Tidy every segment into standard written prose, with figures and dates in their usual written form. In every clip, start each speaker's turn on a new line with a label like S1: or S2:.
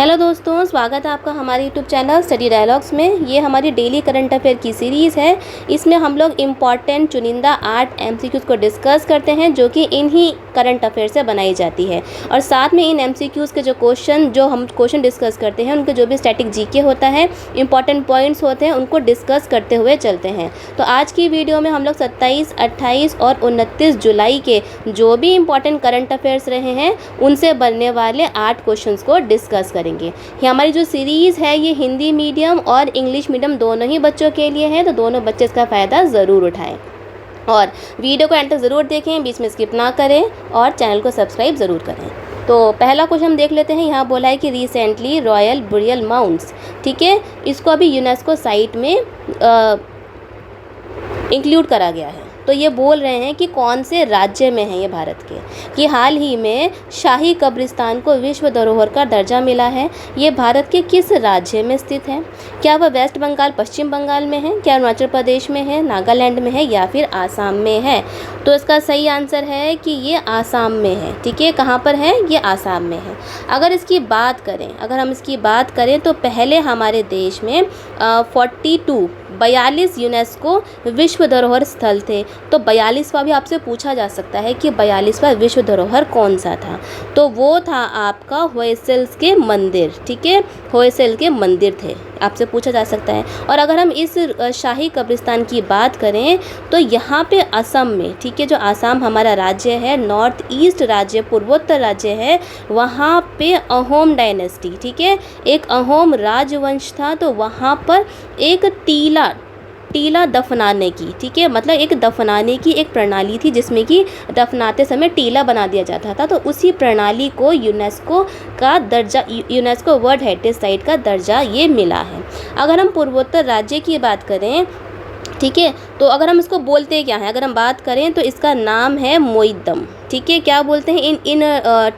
S1: Hello दोस्तों, स्वागत है आपका हमारे यूट्यूब चैनल स्टडी डायलॉग्स में। ये हमारी डेली करंट अफेयर की सीरीज़ है। इसमें हम लोग इम्पॉर्टेंट चुनिंदा 8 MCQs को डिस्कस करते हैं जो कि इन्हीं करंट अफेयर से बनाई जाती है। और साथ में इन MCQs के जो हम क्वेश्चन डिस्कस करते हैं उनके जो भी स्टैटिक जीके होता है, इंपॉर्टेंट पॉइंट्स होते हैं, उनको डिस्कस करते हुए चलते हैं। तो आज की वीडियो में हम लोग 27, 28 और 29 जुलाई के जो भी इम्पॉर्टेंट करंट अफेयर्स रहे हैं उनसे बनने वाले 8 क्वेश्चंस को डिस्कस करेंगे। ये हमारी जो सीरीज़ है ये हिंदी मीडियम और इंग्लिश मीडियम दोनों ही बच्चों के लिए है, तो दोनों बच्चे इसका फ़ायदा ज़रूर उठाएं और वीडियो को एंड तक ज़रूर देखें, बीच में स्किप ना करें और चैनल को सब्सक्राइब ज़रूर करें। तो पहला क्वेश्चन हम देख लेते हैं। यहाँ बोला है कि रिसेंटली रॉयल बुरियल माउंट्स, ठीक है, इसको अभी यूनेस्को साइट में इंक्लूड करा गया है। तो ये बोल रहे हैं कि कौन से राज्य में है ये भारत के, कि हाल ही में शाही कब्रिस्तान को विश्व धरोहर का दर्जा मिला है। ये भारत के किस राज्य में स्थित है? क्या वह वेस्ट बंगाल, पश्चिम बंगाल में है, क्या अरुणाचल प्रदेश में है, नागालैंड में है या फिर आसाम में है? तो इसका सही आंसर है कि ये आसाम में है। ठीक है, कहाँ पर है? ये आसाम में है। अगर हम इसकी बात करें तो पहले हमारे देश में 42 यूनेस्को विश्व धरोहर स्थल थे। तो 42वां भी आपसे पूछा जा सकता है कि 42वां विश्व धरोहर कौन सा था? तो वो था आपका होयसल्स के मंदिर। ठीक है, होयसल के मंदिर थे, आपसे पूछा जा सकता है। और अगर हम इस शाही कब्रिस्तान की बात करें तो यहाँ पे असम में, ठीक है, जो आसाम हमारा राज्य है, नॉर्थ ईस्ट राज्य, पूर्वोत्तर राज्य है, वहाँ पे अहोम डायनेस्टी, ठीक है, एक अहोम राजवंश था। तो वहाँ पर एक टीला दफनाने की, ठीक है, मतलब एक दफनाने की एक प्रणाली थी जिसमें कि दफनाते समय टीला बना दिया जाता था। तो उसी प्रणाली को यूनेस्को वर्ल्ड हेरिटेज साइट का दर्जा ये मिला है। अगर हम पूर्वोत्तर राज्य की बात करें, ठीक है, तो अगर हम इसको बोलते क्या है, अगर हम बात करें तो इसका नाम है मोइद्दम। ठीक है, क्या बोलते हैं? इन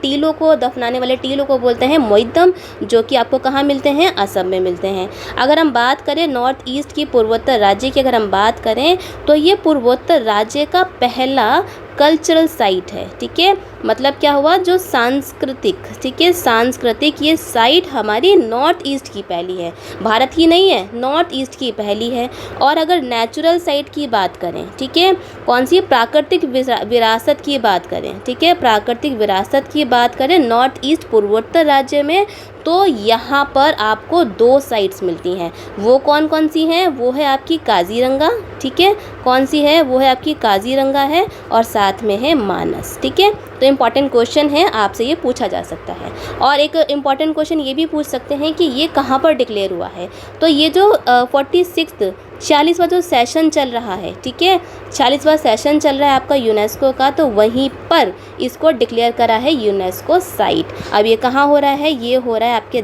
S1: टीलों को, दफनाने वाले टीलों को बोलते हैं मोइद्दम, जो कि आपको कहाँ मिलते हैं? असम में मिलते हैं। अगर हम बात करें नॉर्थ ईस्ट की, पूर्वोत्तर राज्य की अगर हम बात करें तो ये पूर्वोत्तर राज्य का पहला कल्चरल साइट है। ठीक है, मतलब क्या हुआ? जो सांस्कृतिक, ठीक है, सांस्कृतिक ये साइट हमारी नॉर्थ ईस्ट की पहली है, भारत की नहीं है, नॉर्थ ईस्ट की पहली है। और अगर नेचुरल साइट की बात करें, ठीक है, कौन सी? प्राकृतिक विरासत की बात करें, ठीक है, प्राकृतिक विरासत की बात करें नॉर्थ ईस्ट पूर्वोत्तर राज्य में, तो यहाँ पर आपको 2 साइट्स मिलती हैं। वो कौन कौन सी हैं? वो है आपकी काजीरंगा, ठीक है, कौन सी है? वो है आपकी काजीरंगा है, और साथ में है मानस। ठीक है, तो इम्पॉर्टेंट क्वेश्चन है, आपसे ये पूछा जा सकता है। और एक इम्पॉर्टेंट क्वेश्चन ये भी पूछ सकते हैं कि ये कहाँ पर डिक्लेयर हुआ है? तो ये जो 46वां जो सेशन चल रहा है, ठीक है, 46वां सेशन चल रहा है आपका यूनेस्को का, तो वहीं पर इसको डिक्लेयर करा है यूनेस्को साइट। अब ये कहाँ हो रहा है? ये हो रहा है आपके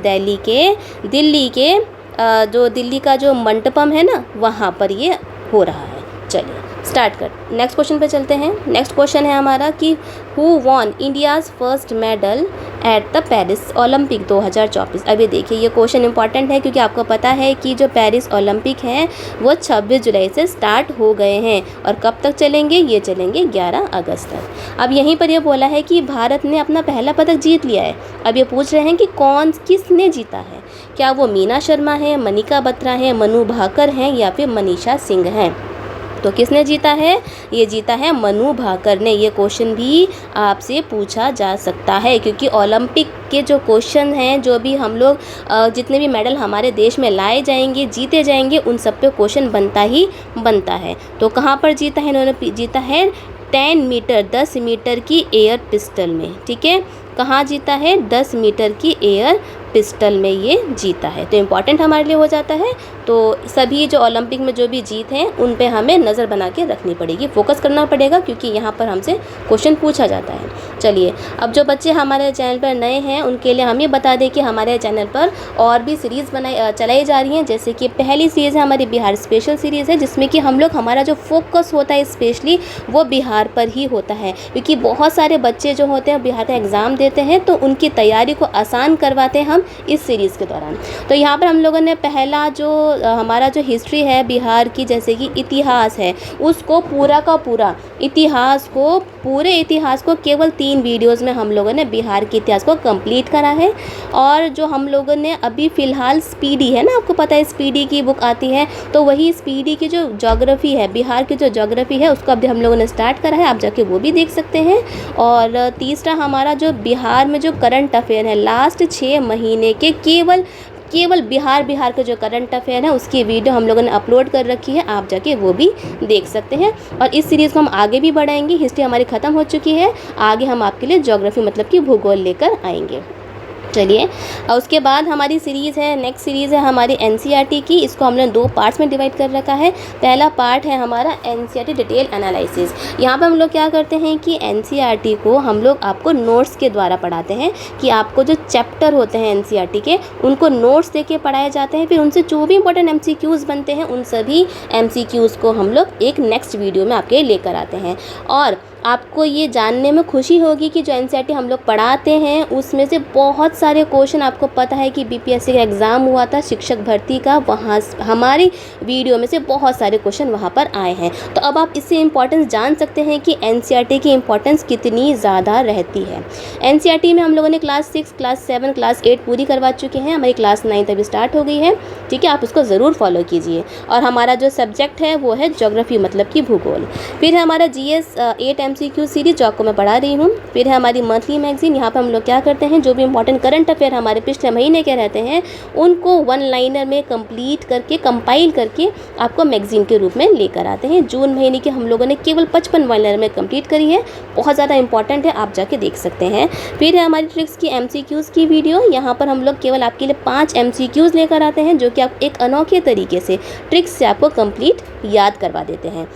S1: दिल्ली का जो मंटपम है ना, वहाँ पर ये हो रहा है। चलिए स्टार्ट कर, नेक्स्ट क्वेश्चन पे चलते हैं। नेक्स्ट क्वेश्चन है हमारा कि who won India's first medal at the Paris Olympic 2024। अभी देखिए, ये क्वेश्चन इंपॉर्टेंट है क्योंकि आपको पता है कि जो पेरिस ओलंपिक हैं वो 26 जुलाई से स्टार्ट हो गए हैं और कब तक चलेंगे? ये चलेंगे 11 अगस्त तक। अब यहीं पर ये बोला है कि भारत ने अपना पहला पदक जीत लिया है। अब ये पूछ रहे हैं कि किसने जीता है? क्या वो मीना शर्मा है, मनिका बत्रा है, मनु भाकर हैं या फिर मनीषा सिंह हैं? तो किसने जीता है? ये जीता है मनु भाकर ने। ये क्वेश्चन भी आपसे पूछा जा सकता है क्योंकि ओलंपिक के जो क्वेश्चन हैं, जो भी हम लोग जितने भी मेडल हमारे देश में लाए जाएंगे, जीते जाएंगे, उन सब पे क्वेश्चन बनता है। तो कहाँ पर जीता है? इन्होंने जीता है 10 मीटर की एयर पिस्टल में। ठीक है, कहाँ जीता है? 10 मीटर की एयर पिस्टल में ये जीता है। तो इम्पॉर्टेंट हमारे लिए हो जाता है। तो सभी जो ओलंपिक में जो भी जीत हैं उन पे हमें नज़र बना के रखनी पड़ेगी, फोकस करना पड़ेगा क्योंकि यहाँ पर हमसे क्वेश्चन पूछा जाता है। चलिए, अब जो बच्चे हमारे चैनल पर नए हैं उनके लिए हम ये बता दें कि हमारे चैनल पर और भी सीरीज़ चलाई जा रही हैं। जैसे कि पहली सीरीज़ है हमारी बिहार स्पेशल सीरीज़ है, जिसमें कि हम लोग, हमारा जो फोकस होता है स्पेशली वो बिहार पर ही होता है क्योंकि बहुत सारे बच्चे जो होते हैं बिहार का एग्ज़ाम देते हैं तो उनकी तैयारी को आसान करवाते हैं हम हम इस सीरीज़ के दौरान। तो यहाँ पर हम लोगों ने पहला जो हमारा जो हिस्ट्री है बिहार की, जैसे कि इतिहास है, उसको पूरा का पूरा पूरे इतिहास को केवल 3 वीडियोज़ में हम लोगों ने बिहार के इतिहास को कंप्लीट करा है। और जो हम लोगों ने अभी फ़िलहाल स्पीडी है ना, आपको पता है स्पीडी की बुक आती है, तो वही स्पीडी की जो ज्योग्राफी है, बिहार की जो ज्योग्राफी है, उसको अभी हम लोगों ने स्टार्ट करा है, आप जाके वो भी देख सकते हैं। और तीसरा हमारा जो बिहार में जो करंट अफेयर है लास्ट 6 महीने के, केवल बिहार के जो करंट अफेयर है उसकी वीडियो हम लोगों ने अपलोड कर रखी है, आप जाके वो भी देख सकते हैं। और इस सीरीज़ को हम आगे भी बढ़ाएंगे, हिस्ट्री हमारी ख़त्म हो चुकी है, आगे हम आपके लिए ज्योग्राफी मतलब कि भूगोल लेकर आएंगे। चलिए, और उसके बाद हमारी सीरीज़ है, नेक्स्ट सीरीज़ है हमारी एनसीईआरटी की। इसको हमने 2 पार्ट्स में डिवाइड कर रखा है। पहला पार्ट है हमारा एनसीईआरटी डिटेल एनालिसिस। यहाँ पे हम लोग क्या करते हैं कि एनसीईआरटी को हम लोग आपको नोट्स के द्वारा पढ़ाते हैं, कि आपको जो चैप्टर होते हैं एनसीईआरटी के, उनको नोट्स देके पढ़ाए जाते हैं। फिर उनसे जो भी इंपॉर्टेंट एमसीक्यूज़ बनते हैं, उन सभी एमसीक्यूज़ को हम लोग एक नेक्स्ट वीडियो में आपके लेकर आते हैं। और आपको ये जानने में खुशी होगी कि जो एनसीईआरटी हम लोग पढ़ाते हैं उसमें से बहुत सारे क्वेश्चन, आपको पता है कि बीपीएससी का एग्ज़ाम हुआ था शिक्षक भर्ती का, वहाँ हमारी वीडियो में से बहुत सारे क्वेश्चन वहाँ पर आए हैं। तो अब आप इससे इम्पोर्टेंस जान सकते हैं कि एनसीईआरटी की इम्पोर्टेंस कितनी ज़्यादा रहती है। एनसीईआरटी में हम लोगों ने क्लास 6, क्लास 7, क्लास 8 पूरी करवा चुके हैं, हमारी क्लास 9 अभी स्टार्ट हो गई है। ठीक है, आप उसको ज़रूर फॉलो कीजिए। और हमारा जो सब्जेक्ट है वो है ज्योग्राफी मतलब कि भूगोल। फिर है हमारा जीएस 8 एमसीक्यू सीरीज जो आपको मैं पढ़ा रही हूँ। फिर है हमारी मंथली मैगजीन, यहाँ पर हम लोग क्या करते हैं, जो भी इंपॉर्टेंट करंट अफेयर हमारे पिछले महीने के रहते हैं उनको 1 लाइनर में कंप्लीट करके, कंपाइल करके आपको मैगजीन के रूप में लेकर आते हैं। जून महीने की हम लोगों ने केवल 55 1 लाइनर में कंप्लीट करी है, बहुत ज़्यादा इंपॉर्टेंट है, आप जाके देख सकते हैं। फिर है हमारी ट्रिक्स की एमसीक्यूज़ की वीडियो, यहाँ पर हम लोग केवल आपके लिए 5 एमसीक्यूज़ लेकर आते हैं, जो कि आप एक अनोखे तरीके से ट्रिक्स से आपको कंप्लीट याद करवा देते हैं।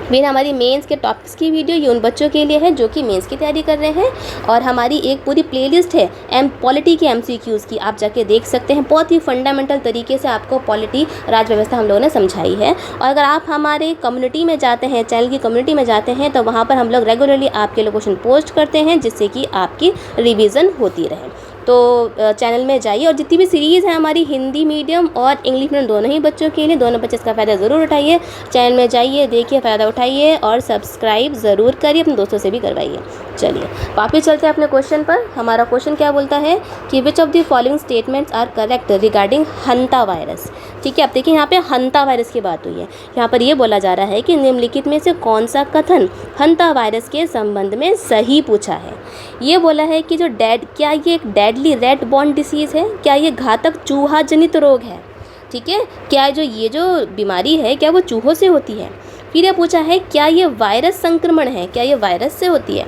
S1: फिर हमारी मेंस के टॉपिक्स की वीडियो, ये उन बच्चों के लिए है जो कि मेंस की तैयारी कर रहे हैं। और हमारी एक पूरी प्लेलिस्ट है पॉलिटी के एमसीक्यूज़ की, आप जाके देख सकते हैं। बहुत ही फंडामेंटल तरीके से आपको पॉलिटी, राज व्यवस्था हम लोगों ने समझाई है। और अगर आप हमारे कम्युनिटी में जाते हैं, चैनल की कम्युनिटी में जाते हैं, तो वहाँ पर हम लोग रेगुलरली आपके लिए क्वेश्चन पोस्ट करते हैं, जिससे कि आपकी रिविज़न होती रहे। तो चैनल में जाइए, और जितनी भी सीरीज़ है हमारी हिंदी मीडियम और इंग्लिश मीडियम दोनों ही बच्चों के लिए, दोनों बच्चे इसका फ़ायदा ज़रूर उठाइए। चैनल में जाइए, देखिए, फ़ायदा उठाइए और सब्सक्राइब ज़रूर करिए, अपने दोस्तों से भी करवाइए। चलिए वापस चलते हैं अपने क्वेश्चन पर। हमारा क्वेश्चन क्या बोलता है कि which of the following statements are correct regarding hantavirus. ठीक है, अब देखिए यहाँ पे हंता वायरस की बात हुई है। यहाँ पर ये बोला जा रहा है कि निम्नलिखित में से कौन सा कथन हंता वायरस के संबंध में सही पूछा है। ये बोला है कि जो क्या ये एक डेडली रेट बॉर्न डिसीज़ है, क्या ये घातक चूहा जनित रोग है। ठीक है, क्या ये जो बीमारी है क्या वो चूहों से होती है। फिर ये पूछा है क्या ये वायरस संक्रमण है, क्या ये वायरस से होती है।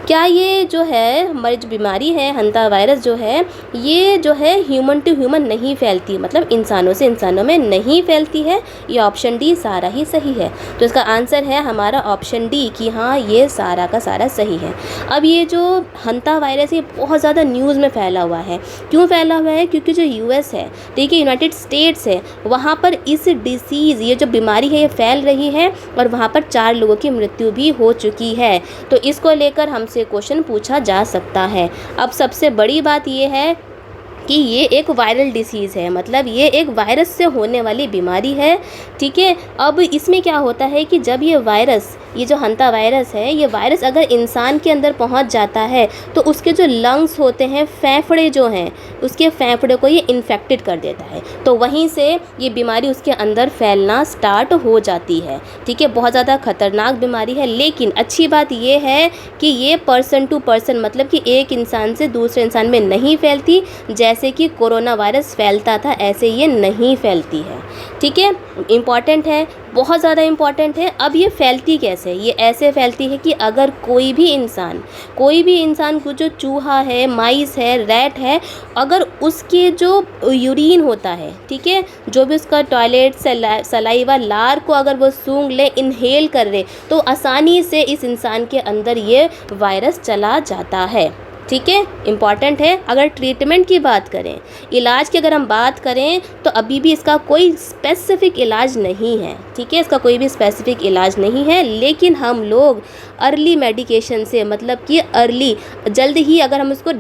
S1: क्या ये जो है हमारी जो बीमारी है हंता वायरस जो है, ये जो है ह्यूमन टू ह्यूमन नहीं फैलती, मतलब इंसानों से इंसानों में नहीं फैलती है। ये ऑप्शन डी सारा ही सही है। तो इसका आंसर है हमारा ऑप्शन डी कि हाँ ये सारा का सारा सही है। अब ये जो हंता वायरस ये बहुत ज़्यादा न्यूज़ में फैला हुआ है। क्यों फैला हुआ है? क्योंकि जो यूएस है, देखिए यूनाइटेड स्टेट्स है, वहाँ पर इस डिसीज़, ये जो बीमारी है ये फैल रही है और वहाँ पर 4 लोगों की मृत्यु भी हो चुकी है। तो इसको लेकर हमसे क्वेश्चन पूछा जा सकता है। अब सबसे बड़ी बात ये है कि ये एक वायरल डिसीज़ है, मतलब ये एक वायरस से होने वाली बीमारी है। ठीक है, अब इसमें क्या होता है कि जब ये वायरस, ये जो हंता वायरस है, ये वायरस अगर इंसान के अंदर पहुंच जाता है तो उसके जो लंग्स होते हैं, फेफड़े जो हैं, उसके फेफड़े को ये इन्फेक्टेड कर देता है। तो वहीं से ये बीमारी उसके अंदर फैलना स्टार्ट हो जाती है। ठीक है, बहुत ज़्यादा खतरनाक बीमारी है। लेकिन अच्छी बात ये है कि ये पर्सन टू पर्सन, मतलब कि एक इंसान से दूसरे इंसान में नहीं फैलती। जैसे कि कोरोना वायरस फैलता था ऐसे ये नहीं फैलती है। ठीक है, इम्पॉर्टेंट है, बहुत ज़्यादा इम्पॉर्टेंट है। अब ये फैलती कैसे? ये ऐसे फैलती है कि अगर कोई भी इंसान को, जो चूहा है, माइस है, रैट है, अगर उसके जो यूरिन होता है, ठीक है, जो भी उसका टॉयलेट सलाइवा लार को अगर वो सूंघ ले, इनहेल कर ले, तो आसानी से इस इंसान के अंदर ये वायरस चला जाता है। ठीक है, इम्पॉर्टेंट है। अगर ट्रीटमेंट की बात करें, इलाज की अगर हम बात करें, तो अभी भी इसका कोई स्पेसिफिक इलाज नहीं है। ठीक है, इसका कोई भी स्पेसिफिक इलाज नहीं है, लेकिन हम लोग अर्ली मेडिकेशन से, मतलब कि अर्ली, जल्द ही अगर हम उसको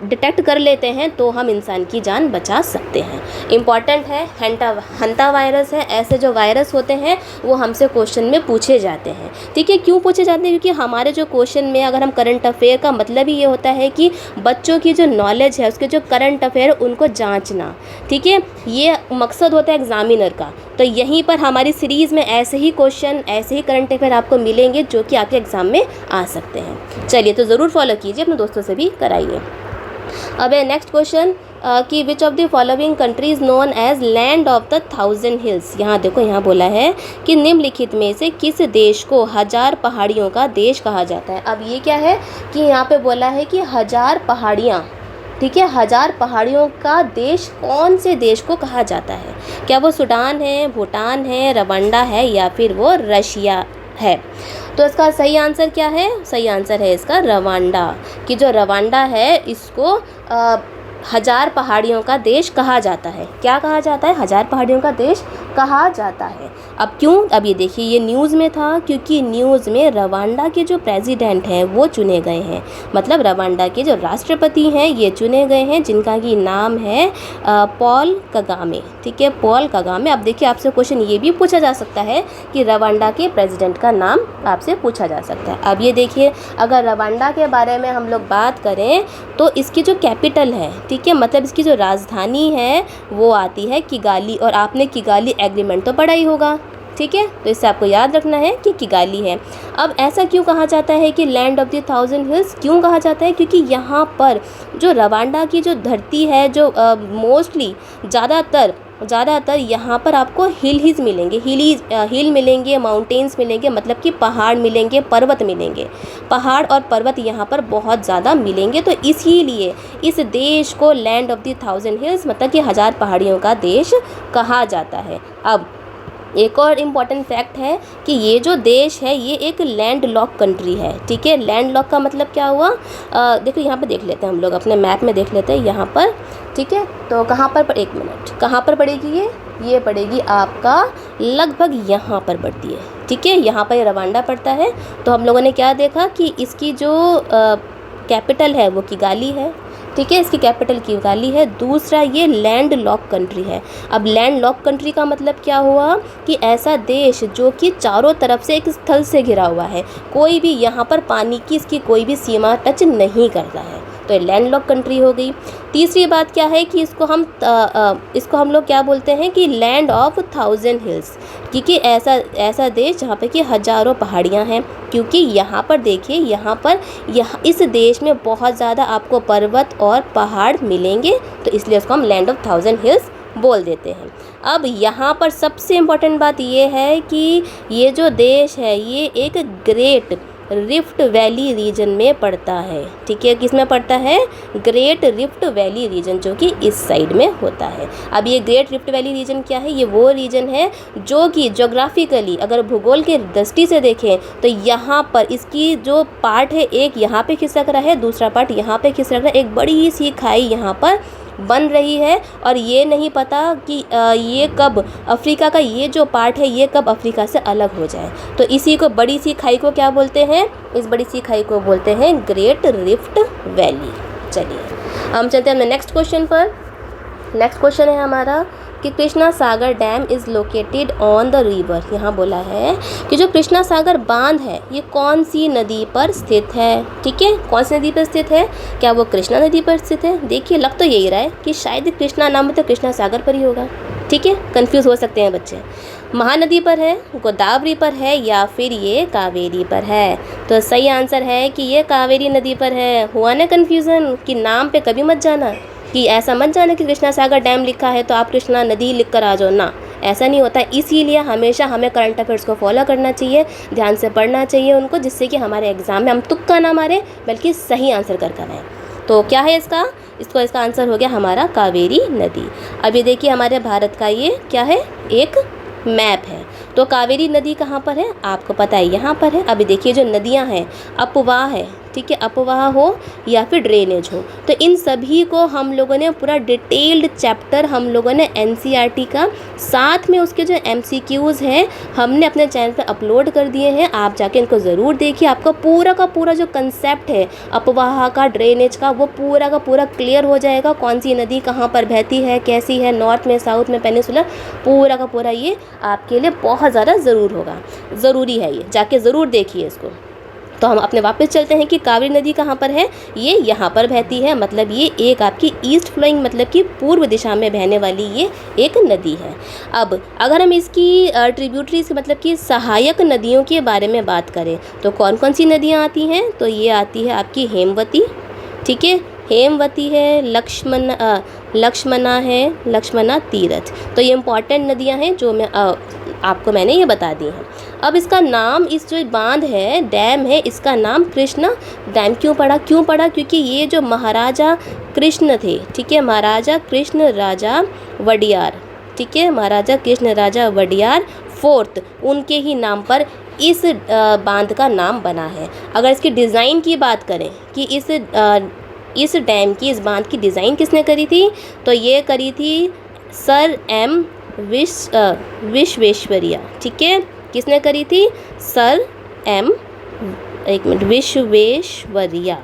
S1: डिटेक्ट कर लेते हैं तो हम इंसान की जान बचा सकते हैं। इम्पॉर्टेंट है। हंता वायरस है। ऐसे जो वायरस होते हैं वो हमसे क्वेश्चन में पूछे जाते हैं। ठीक है, क्यों पूछे जाते हैं? क्योंकि हमारे जो क्वेश्चन में, अगर हम करंट अफेयर का मतलब ही ये होता है कि बच्चों की जो नॉलेज है, उसके जो करंट अफेयर उनको जांचना। ठीक है, ये मकसद होता है एग्जामिनर का। तो यहीं पर हमारी सीरीज़ में ऐसे ही क्वेश्चन, ऐसे ही करंट अफेयर आपको मिलेंगे जो कि आपके एग्ज़ाम में आ सकते हैं। चलिए, तो ज़रूर फॉलो कीजिए, अपने दोस्तों से भी कराइए। अब है नेक्स्ट क्वेश्चन कि which of the following countries known as land of the 1000 hills. यहाँ देखो, यहाँ बोला है कि निम्नलिखित में से किस देश को 1000 पहाड़ियों का देश कहा जाता है। अब ये क्या है कि यहाँ पे बोला है कि 1000 पहाड़ियाँ। ठीक है, 1000 पहाड़ियों का देश कौन से देश को कहा जाता है? क्या वो सूडान है, भूटान है, रवांडा है, या फिर वो रशिया है? तो इसका सही आंसर क्या है? सही आंसर है इसका रवांडा। कि जो रवांडा है, इसको 1000 पहाड़ियों का देश कहा जाता है। क्या कहा जाता है? 1000 पहाड़ियों का देश कहा जाता है। अब क्यों? अब ये देखिए, ये न्यूज़ में था क्योंकि न्यूज़ में रवांडा के जो प्रेसिडेंट हैं वो चुने गए हैं। मतलब रवांडा के जो राष्ट्रपति हैं ये चुने गए हैं, जिनका कि नाम है पॉल कगामे। ठीक है, पॉल कगामे। अब देखिए, आपसे क्वेश्चन ये भी पूछा जा सकता है कि रवांडा के प्रेसिडेंट का नाम आपसे पूछा जा सकता है। अब ये देखिए, अगर रवांडा के बारे में हम लोग बात करें तो इसकी जो कैपिटल है, ठीक है, मतलब इसकी जो राजधानी है वो आती है किगाली। और आपने किगाली एग्रीमेंट तो पढ़ा ही होगा। ठीक है, तो इससे आपको याद रखना है कि किगाली है। अब ऐसा क्यों कहा जाता है कि लैंड ऑफ द 1000 हिल्स क्यों कहा जाता है? क्योंकि यहाँ पर जो रवांडा की जो धरती है, जो मोस्टली ज़्यादातर यहाँ पर आपको हिल मिलेंगे, हिल मिलेंगे, माउंटेन्स मिलेंगे, मतलब कि पहाड़ मिलेंगे, पर्वत मिलेंगे। पहाड़ और पर्वत यहाँ पर बहुत ज़्यादा मिलेंगे। तो इसीलिए इस देश को लैंड ऑफ द 1000 हिल्स, मतलब कि 1000 पहाड़ियों का देश कहा जाता है। अब एक और इम्पॉर्टेंट फैक्ट है कि ये जो देश है ये एक लैंड लॉक कंट्री है। ठीक है, लैंड लॉक का मतलब क्या हुआ? देखो, यहाँ पर देख लेते हैं, हम लोग अपने मैप में देख लेते हैं यहाँ पर। ठीक है, तो कहाँ पर एक मिनट, कहाँ पर पड़ेगी ये पड़ेगी आपका लगभग यहाँ पर पड़ती है। ठीक है, यहाँ पर ये रवांडा पड़ता है। तो हम लोगों ने क्या देखा कि इसकी जो कैपिटल है वो किगाली है। ठीक है, इसकी कैपिटल किगाली है। दूसरा, ये लैंड लॉक कंट्री है। अब लैंड लॉक कंट्री का मतलब क्या हुआ कि ऐसा देश जो कि चारों तरफ से एक स्थल से घिरा हुआ है, कोई भी यहाँ पर पानी की इसकी कोई भी सीमा टच नहीं करता है, तो ये लैंड लॉक कंट्री हो गई। तीसरी बात क्या है कि इसको हम लोग क्या बोलते हैं कि लैंड ऑफ 1000 हिल्स, क्योंकि ऐसा देश जहाँ पे कि हज़ारों पहाड़ियाँ हैं। क्योंकि यहाँ पर देखिए, यहाँ इस देश में बहुत ज़्यादा आपको पर्वत और पहाड़ मिलेंगे, तो इसलिए उसको हम लैंड ऑफ 1000 हिल्स बोल देते हैं। अब यहाँ पर सबसे इम्पोर्टेंट बात ये है कि ये जो देश है ये एक ग्रेट रिफ्ट वैली रीजन में पड़ता है। ठीक है, किस में पड़ता है? ग्रेट रिफ्ट वैली रीजन, जो कि इस साइड में होता है। अब ये ग्रेट रिफ्ट वैली रीजन क्या है? ये वो रीजन है जो कि ज्योग्राफिकली, अगर भूगोल के दृष्टि से देखें तो यहाँ पर इसकी जो पार्ट है, एक यहाँ पे खिसक रहा है, दूसरा पार्ट यहाँ पे खिसक रहा है। एक बड़ी सी खाई यहाँ पर बन रही है और ये नहीं पता कि ये कब अफ्रीका का ये जो पार्ट है ये कब अफ्रीका से अलग हो जाए। तो इसी को, बड़ी सी खाई को क्या बोलते हैं? इस बड़ी सी खाई को बोलते हैं ग्रेट रिफ्ट वैली। चलिए, हम चलते हैं अपने नेक्स्ट क्वेश्चन पर। नेक्स्ट क्वेश्चन है हमारा कि Krishna Sagar dam is located on the river. यहाँ बोला है कि जो कृष्णा सागर बांध है ये कौन सी नदी पर स्थित है? ठीक है, कौन सी नदी पर स्थित है? क्या वो कृष्णा नदी पर स्थित है? देखिए, लग तो यही रहा है कि शायद कृष्णा नाम तो कृष्णा सागर पर ही होगा। ठीक है, कंफ्यूज हो सकते हैं बच्चे। महानदी पर है, गोदावरी पर है, या फिर ये कावेरी पर है? तो सही आंसर है कि ये कावेरी नदी पर है। हुआ ना कन्फ्यूज़न कि नाम पे कभी मत जाना, कि ऐसा मत जाना कि कृष्णा सागर डैम लिखा है तो आप कृष्णा नदी लिख कर आ जाओ ना, ऐसा नहीं होता। इसीलिए हमेशा हमें करंट अफेयर्स को फॉलो करना चाहिए, ध्यान से पढ़ना चाहिए उनको, जिससे कि हमारे एग्जाम में हम तुक्का ना मारें बल्कि सही आंसर कर आएँ। तो क्या है इसका आंसर हो गया हमारा कावेरी नदी। अब ये देखिए, हमारे भारत का ये क्या है? एक मैप है। तो कावेरी नदी कहाँ पर है? आपको पता है, यहाँ पर है। अभी देखिए, जो नदियाँ हैं अपवाह है, ठीक है, अपवाह हो या फिर ड्रेनेज हो। तो इन सभी को हम लोगों ने पूरा डिटेल्ड चैप्टर हम लोगों ने एनसीईआरटी का, साथ में उसके जो एमसीक्यूज़ हैं हमने अपने चैनल पर अपलोड कर दिए हैं। आप जाके इनको ज़रूर देखिए, आपका पूरा का पूरा जो कंसेप्ट है अपवाह का, ड्रेनेज का, वो पूरा का पूरा क्लियर हो जाएगा। कौन सी नदी कहाँ पर बहती है, कैसी है, नॉर्थ में, साउथ में, पेनिनसुलर, पूरा का पूरा ये आपके लिए बहुत ज़्यादा ज़रूरी है। ये जाके ज़रूर देखिए इसको। तो हम अपने वापस चलते हैं कि कावेरी नदी कहाँ पर है, ये यहाँ पर बहती है, मतलब ये एक आपकी ईस्ट फ्लोइंग मतलब कि पूर्व दिशा में बहने वाली ये एक नदी है। अब अगर हम इसकी ट्रिब्यूटरीज मतलब कि सहायक नदियों के बारे में बात करें तो कौन कौन सी नदियाँ आती हैं, तो ये आती है आपकी हेमवती, ठीक है, हेमवती है, लक्ष्मणा तीरथ। तो ये इम्पॉर्टेंट नदियाँ हैं जो मैंने ये बता दी हैं। अब इसका नाम, इस जो बांध है, डैम है, इसका नाम कृष्णा डैम क्यों पड़ा, क्योंकि ये जो महाराजा कृष्ण थे, ठीक है, महाराजा कृष्ण राजा वडियार, ठीक है, महाराजा कृष्ण राजा वडियार फोर्थ, उनके ही नाम पर इस बांध का नाम बना है। अगर इसकी डिज़ाइन की बात करें कि इस डैम की, इस बांध की डिज़ाइन किसने करी थी, तो ये करी थी सर एम विश्वेश्वरैया, ठीक है, किसने करी थी, सर एम, एक मिनट, विश्वेश्वरैया,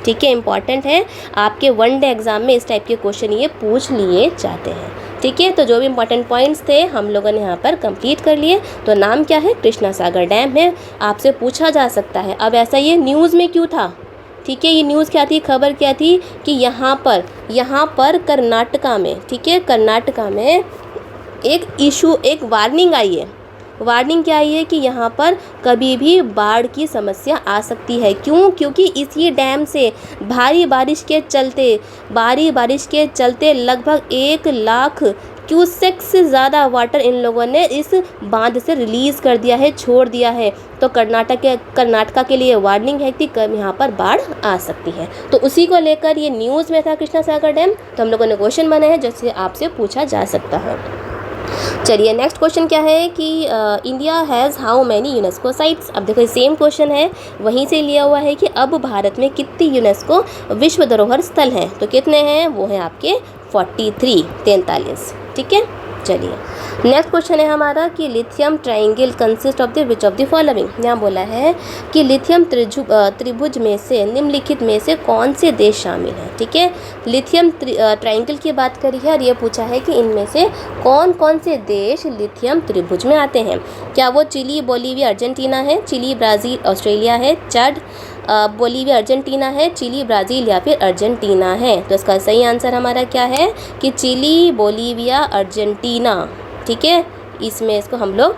S1: ठीक है, इंपॉर्टेंट है, आपके वनडे एग्जाम में इस टाइप के क्वेश्चन ये पूछ लिए जाते हैं, ठीक है। तो जो भी इंपॉर्टेंट पॉइंट्स थे हम लोगों ने यहाँ पर कंप्लीट कर लिए। तो नाम क्या है, कृष्णा सागर डैम है, आपसे पूछा जा सकता है। अब ऐसा ये न्यूज़ में क्यों था, ठीक है, ये न्यूज़ क्या थी, खबर क्या थी कि यहाँ पर कर्नाटका में, ठीक है, कर्नाटका में एक वार्निंग आई है। वार्निंग क्या आई है कि यहाँ पर कभी भी बाढ़ की समस्या आ सकती है। क्यों, क्योंकि इसी डैम से भारी बारिश के चलते लगभग 1 लाख क्यूसेक से ज़्यादा वाटर इन लोगों ने इस बांध से रिलीज़ कर दिया है, छोड़ दिया है। तो कर्नाटका के लिए वार्निंग है कि कब यहाँ पर बाढ़ आ सकती है। तो उसी को लेकर ये न्यूज़ में था कृष्णा सागर डैम। तो हम लोगों ने क्वेश्चन बनाया है जिससे आपसे पूछा जा सकता है। चलिए नेक्स्ट क्वेश्चन क्या है कि India has how many UNESCO sites. अब देखो सेम क्वेश्चन है, वहीं से लिया हुआ है कि अब भारत में कितनी यूनेस्को विश्व धरोहर स्थल हैं। तो कितने हैं, वो हैं आपके 43, ठीक है। चलिए नेक्स्ट क्वेश्चन है हमारा कि lithium triangle consist of the which of the following. यहाँ बोला है कि लिथियम त्रिभुज में से निम्नलिखित में से कौन से देश शामिल हैं, ठीक है। लिथियम ट्राइंगल की बात करी है और ये पूछा है कि इनमें से कौन कौन से देश लिथियम त्रिभुज में आते हैं। क्या वो चिली, बोलीविया, अर्जेंटीना है, चिली, ब्राज़ील, ऑस्ट्रेलिया है, चाड, बोलीविया, अर्जेंटीना है, चिली, ब्राज़ील या फिर अर्जेंटीना है। तो इसका सही आंसर हमारा क्या है कि चिली, बोलीविया, अर्जेंटीना, ठीक है। इसमें इसको हम लोग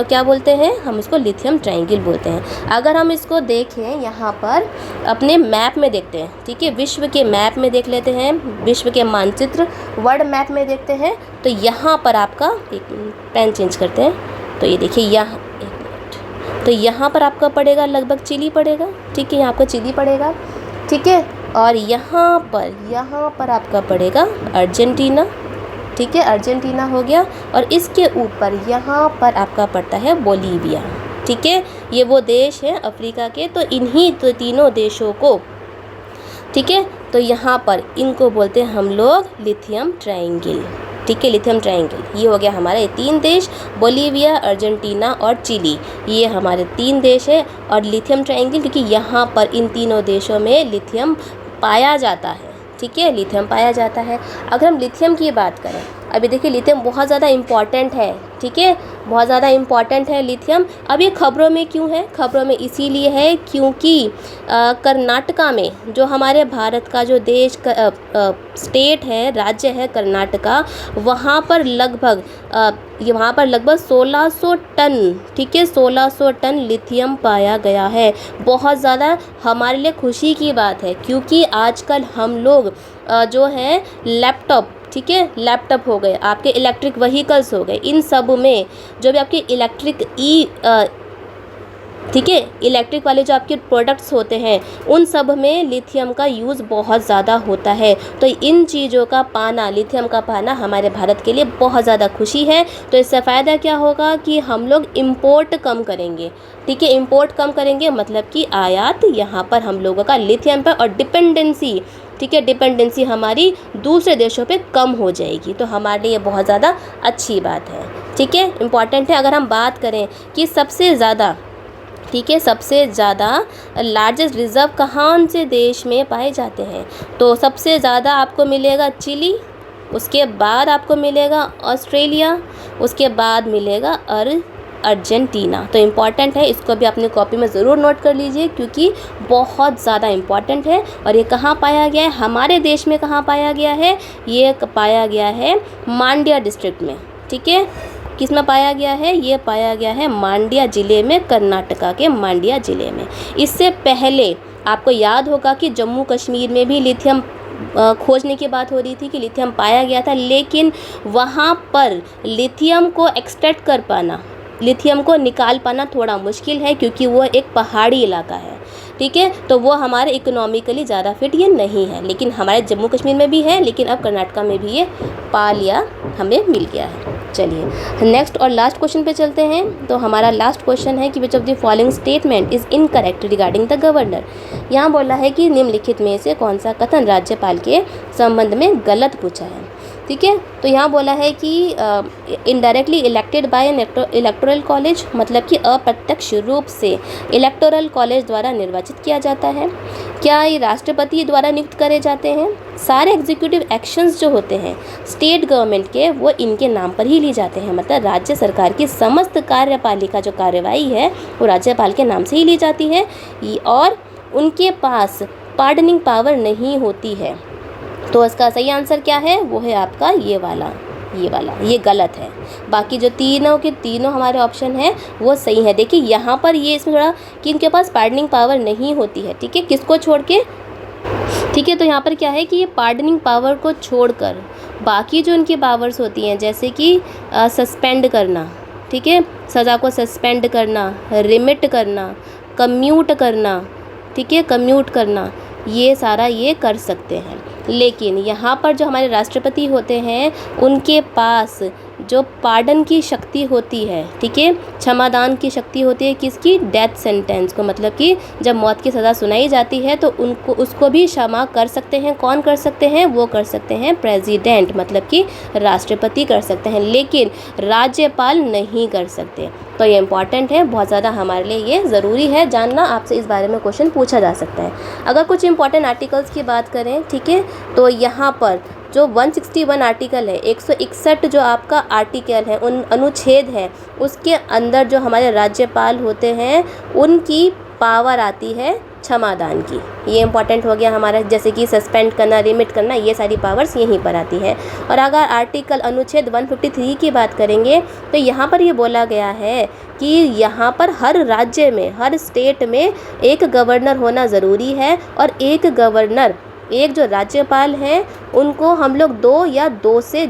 S1: क्या बोलते हैं, हम इसको लिथियम ट्राइंगल बोलते हैं। अगर हम इसको देखें यहाँ पर अपने मैप में देखते हैं, ठीक है, विश्व के मैप में देख लेते हैं, विश्व के मानचित्र वर्ल्ड मैप में देखते हैं। तो यहाँ पर आपका, एक पेन चेंज करते हैं, तो ये देखिए यहाँ, तो यहाँ पर आपका पड़ेगा लगभग चिली पड़ेगा, ठीक है, यहाँ आपका चिली पड़ेगा, ठीक है। और यहाँ पर आपका पड़ेगा अर्जेंटीना, ठीक है, अर्जेंटीना हो गया। और इसके ऊपर यहाँ पर आपका पड़ता है बोलीविया, ठीक है। ये वो देश हैं अफ्रीका के। तो इन्हीं तो तीनों देशों को, ठीक है, तो यहाँ पर इनको बोलते हैं हम लोग लिथियम ट्राइंगल, ठीक है, लिथियम ट्राइंगल। ये हो गया हमारे 3 देश, बोलीविया, अर्जेंटीना और चिली, ये हमारे 3 देश है। और लिथियम ट्राइंगल क्योंकि यहाँ पर इन तीनों देशों में लिथियम पाया जाता है, ठीक है, लिथियम पाया जाता है। अगर हम लिथियम की बात करें, अभी देखिए लिथियम बहुत ज़्यादा इम्पॉर्टेंट है, ठीक है, बहुत ज़्यादा इम्पॉर्टेंट है लिथियम। अब ये खबरों में क्यों है, खबरों में इसीलिए है क्योंकि कर्नाटका में, जो हमारे भारत का जो देश स्टेट है, राज्य है कर्नाटका, वहाँ पर लगभग 1600 टन, ठीक है, 1600 टन लिथियम पाया गया है। बहुत ज़्यादा हमारे लिए खुशी की बात है क्योंकि आजकल हम लोग जो है लैपटॉप, ठीक है, लैपटॉप हो गए, आपके इलेक्ट्रिक व्हीकल्स हो गए, इन सब में जो भी आपके ठीक है। इलेक्ट्रिक वाले जो आपके प्रोडक्ट्स होते हैं उन सब में लिथियम का यूज़ बहुत ज़्यादा होता है। तो इन चीज़ों का पाना, लिथियम का पाना हमारे भारत के लिए बहुत ज़्यादा खुशी है। तो इससे फ़ायदा क्या होगा कि हम लोग इम्पोर्ट कम करेंगे, ठीक है। इम्पोर्ट कम करेंगे मतलब कि आयात यहाँ पर हम लोगों का लिथियम पर, और डिपेंडेंसी, ठीक है, डिपेंडेंसी हमारी दूसरे देशों पे कम हो जाएगी। तो हमारे लिए बहुत ज़्यादा अच्छी बात है, ठीक है, इम्पॉर्टेंट है। अगर हम बात करें कि सबसे ज़्यादा, ठीक है, सबसे ज़्यादा लार्जेस्ट रिज़र्व कहाँ से देश में पाए जाते हैं, तो सबसे ज़्यादा आपको मिलेगा चिली, उसके बाद आपको मिलेगा ऑस्ट्रेलिया, उसके बाद मिलेगा अर्जेंटीना। तो इम्पॉर्टेंट है, इसको भी अपनी कॉपी में ज़रूर नोट कर लीजिए क्योंकि बहुत ज़्यादा इम्पॉर्टेंट है। और ये कहाँ पाया गया है, हमारे देश में कहाँ पाया गया है, ये पाया गया है मांड्या डिस्ट्रिक्ट में, ठीक है। किस में पाया गया है, ये पाया गया है मांड्या ज़िले में, कर्नाटका के मांड्या ज़िले में। इससे पहले आपको याद होगा कि जम्मू कश्मीर में भी लिथियम खोजने की बात हो रही थी कि लिथियम पाया गया था, लेकिन वहाँ पर लिथियम को एक्सट्रैक्ट कर पाना, लिथियम को निकाल पाना थोड़ा मुश्किल है क्योंकि वो एक पहाड़ी इलाका है, ठीक है। तो वो हमारे इकोनॉमिकली ज़्यादा फिट ये नहीं है, लेकिन हमारे जम्मू कश्मीर में भी है, लेकिन अब कर्नाटका में भी ये पा लिया, हमें मिल गया है। चलिए नेक्स्ट और लास्ट क्वेश्चन पे चलते हैं। तो हमारा लास्ट क्वेश्चन है कि which of the following statement is incorrect regarding the governor. यहाँ बोला है कि निम्नलिखित में से कौन सा कथन राज्यपाल के संबंध में गलत पूछा है, ठीक है। तो यहाँ बोला है कि indirectly elected by N electoral college, मतलब कि अप्रत्यक्ष रूप से इलेक्टोरल कॉलेज द्वारा निर्वाचित किया जाता है। क्या ये राष्ट्रपति द्वारा नियुक्त करे जाते हैं। सारे एग्जीक्यूटिव एक्शंस जो होते हैं स्टेट गवर्नमेंट के, वो इनके नाम पर ही ली जाते हैं। मतलब राज्य सरकार की समस्त कार्यपालिका जो कार्यवाही है वो राज्यपाल के नाम से ही ली जाती है, और उनके पास पार्डनिंग पावर नहीं होती है। तो इसका सही आंसर क्या है, वो है आपका ये वाला, ये गलत है। बाकी जो तीनों के तीनों हमारे ऑप्शन हैं वो सही है। देखिए यहाँ पर ये इसमें थोड़ा कि इनके पास पार्डनिंग पावर नहीं होती है, ठीक है, किसको छोड़ के, ठीक है। तो यहाँ पर क्या है कि ये पार्डनिंग पावर को छोड़कर बाकी जो उनकी पावर्स होती हैं, जैसे कि सस्पेंड करना, ठीक है, सज़ा को सस्पेंड करना, रिमिट करना, कम्यूट करना, ठीक है, कम्यूट करना, ये सारा ये कर सकते हैं। लेकिन यहाँ पर जो हमारे राष्ट्रपति होते हैं उनके पास जो पार्डन की शक्ति होती है, ठीक है, क्षमादान की शक्ति होती है, किसकी, डेथ सेंटेंस को, मतलब कि जब मौत की सज़ा सुनाई जाती है तो उनको उसको भी क्षमा कर सकते हैं। कौन कर सकते हैं, वो कर सकते हैं प्रेसिडेंट, मतलब कि राष्ट्रपति कर सकते हैं, लेकिन राज्यपाल नहीं कर सकते। तो ये इम्पॉर्टेंट है, बहुत ज़्यादा हमारे लिए ये ज़रूरी है जानना। आपसे इस बारे में क्वेश्चन पूछा जा सकता है। अगर कुछ इंपॉर्टेंट आर्टिकल्स की बात करें, ठीक है, तो यहाँ पर जो 161 आर्टिकल है, 161 जो आपका आर्टिकल है, उन अनुच्छेद है, उसके अंदर जो हमारे राज्यपाल होते हैं उनकी पावर आती है क्षमादान की। ये इंपॉर्टेंट हो गया हमारा, जैसे कि सस्पेंड करना, रिमिट करना, ये सारी पावर्स यहीं पर आती है। और अगर आर्टिकल अनुच्छेद 153 की बात करेंगे तो यहाँ पर ये बोला गया है कि यहाँ पर हर राज्य में, हर स्टेट में एक गवर्नर होना ज़रूरी है, और एक गवर्नर, एक जो राज्यपाल हैं उनको हम लोग दो या दो से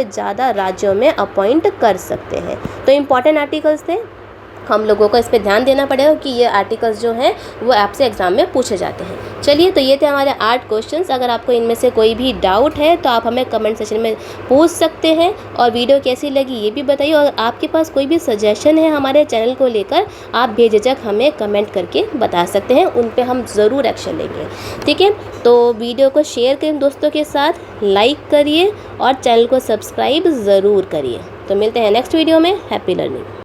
S1: ज़्यादा राज्यों में अपॉइंट कर सकते हैं। तो इम्पॉर्टेंट आर्टिकल्स थे, हम लोगों को इस पे ध्यान देना पड़ेगा कि ये आर्टिकल्स जो हैं वो आपसे एग्ज़ाम में पूछे जाते हैं। चलिए, तो ये थे हमारे 8 क्वेश्चंस। अगर आपको इनमें से कोई भी डाउट है तो आप हमें कमेंट सेक्शन में पूछ सकते हैं, और वीडियो कैसी लगी ये भी बताइए। और आपके पास कोई भी सजेशन है हमारे चैनल को लेकर, आप बेझिझक हमें कमेंट करके बता सकते हैं, उन पर हम ज़रूर एक्शन लेंगे, ठीक है। तो वीडियो को शेयर करें दोस्तों के साथ, लाइक करिए और चैनल को सब्सक्राइब ज़रूर करिए। तो मिलते हैं नेक्स्ट वीडियो में। Happy learning.